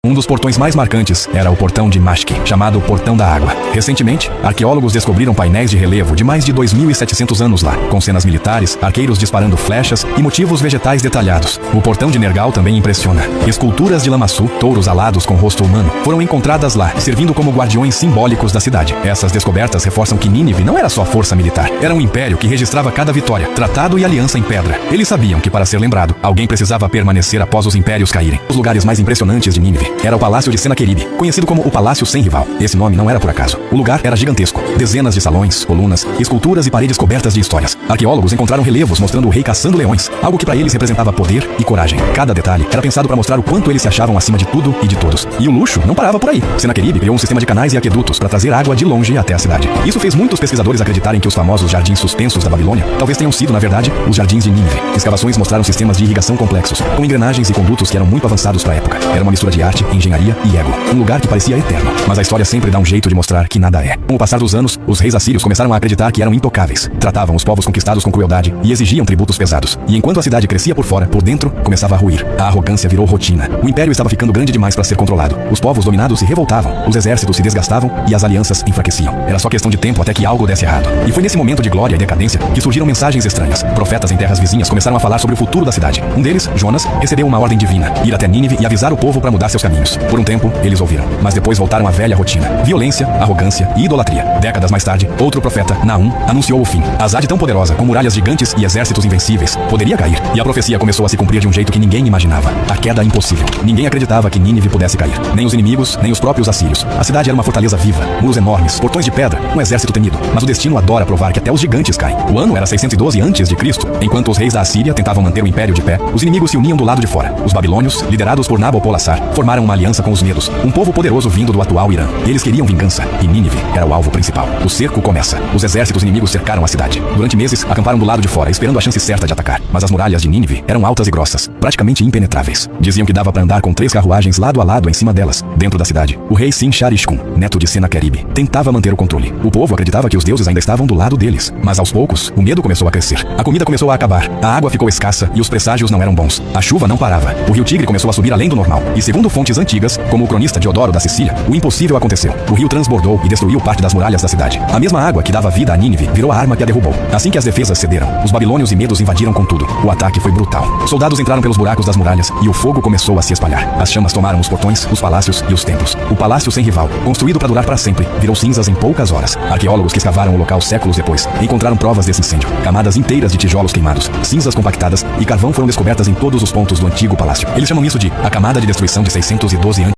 Um dos portões mais marcantes era o portão de Mashki, chamado Portão da Água. Recentemente, arqueólogos descobriram painéis de relevo de mais de 2.700 anos lá, com cenas militares, arqueiros disparando flechas e motivos vegetais detalhados. O portão de Nergal também impressiona. Esculturas de lamaçu, touros alados com rosto humano, foram encontradas lá, servindo como guardiões simbólicos da cidade. Essas descobertas reforçam que Nínive não era só força militar, era um império que registrava cada vitória, tratado e aliança em pedra. Eles sabiam que para ser lembrado, alguém precisava permanecer após os impérios caírem. Os lugares mais impressionantes de Nínive era o Palácio de Senaqueribe, conhecido como o Palácio Sem Rival. Esse nome não era por acaso. O lugar era gigantesco. Dezenas de salões, colunas, esculturas e paredes cobertas de histórias. Arqueólogos encontraram relevos mostrando o rei caçando leões, algo que para eles representava poder e coragem. Cada detalhe era pensado para mostrar o quanto eles se achavam acima de tudo e de todos. E o luxo não parava por aí. Senaqueribe criou um sistema de canais e aquedutos para trazer água de longe até a cidade. Isso fez muitos pesquisadores acreditarem que os famosos jardins suspensos da Babilônia talvez tenham sido, na verdade, os jardins de Nínive. Escavações mostraram sistemas de irrigação complexos, com engrenagens e condutos que eram muito avançados para a época. Era uma mistura de arte, engenharia e ego. Um lugar que parecia eterno. Mas a história sempre dá um jeito de mostrar que nada é. Com o passar dos anos, os reis assírios começaram a acreditar que eram intocáveis. Tratavam os povos conquistados com crueldade e exigiam tributos pesados. E enquanto a cidade crescia por fora, por dentro, começava a ruir. A arrogância virou rotina. O império estava ficando grande demais para ser controlado. Os povos dominados se revoltavam, os exércitos se desgastavam e as alianças enfraqueciam. Era só questão de tempo até que algo desse errado. E foi nesse momento de glória e decadência que surgiram mensagens estranhas. Profetas em terras vizinhas começaram a falar sobre o futuro da cidade. Um deles, Jonas, recebeu uma ordem divina: ir até Nínive e avisar o povo para mudar seus caminhos. Por um tempo, eles ouviram, mas depois voltaram à velha rotina: violência, arrogância e idolatria. Décadas mais tarde, outro profeta, Naum, anunciou o fim. A cidade tão poderosa, com muralhas gigantes e exércitos invencíveis, poderia cair. E a profecia começou a se cumprir de um jeito que ninguém imaginava. A queda impossível. Ninguém acreditava que Nínive pudesse cair. Nem os inimigos, nem os próprios assírios. A cidade era uma fortaleza viva, muros enormes, portões de pedra, um exército temido. Mas o destino adora provar que até os gigantes caem. O ano era 612 a.C. Enquanto os reis da Assíria tentavam manter o império de pé, os inimigos se uniam do lado de fora. Os babilônios, liderados por Nabopolassar, formaram uma aliança com os medos, um povo poderoso vindo do atual Irã. Eles queriam vingança, e Nínive era o alvo principal. O cerco começa. Os exércitos inimigos cercaram a cidade. Durante meses, acamparam do lado de fora, esperando a chance certa de atacar. Mas as muralhas de Nínive eram altas e grossas, praticamente impenetráveis. Diziam que dava para andar com 3 carruagens lado a lado em cima delas. Dentro da cidade, o rei Sin-Shar-Ishkun, neto de Senaqueribe, tentava manter o controle. O povo acreditava que os deuses ainda estavam do lado deles. Mas aos poucos, o medo começou a crescer. A comida começou a acabar. A água ficou escassa e os presságios não eram bons. A chuva não parava. O rio Tigre começou a subir além do normal. E segundo fontes antigas, como o cronista Diodoro da Sicília, o impossível aconteceu. O rio transbordou e destruiu parte das muralhas da cidade. A mesma água que dava vida a Nínive virou a arma que a derrubou. Assim que as defesas cederam, os babilônios e medos invadiram com tudo. O ataque foi brutal. Soldados entraram pelos buracos das muralhas e o fogo começou a se espalhar. As chamas tomaram os portões, os palácios e os templos. O Palácio Sem Rival, construído para durar para sempre, virou cinzas em poucas horas. Arqueólogos que escavaram o local séculos depois encontraram provas desse incêndio. Camadas inteiras de tijolos queimados, cinzas compactadas e carvão foram descobertas em todos os pontos do antigo palácio. Eles chamam isso de a camada de destruição de 612 anos.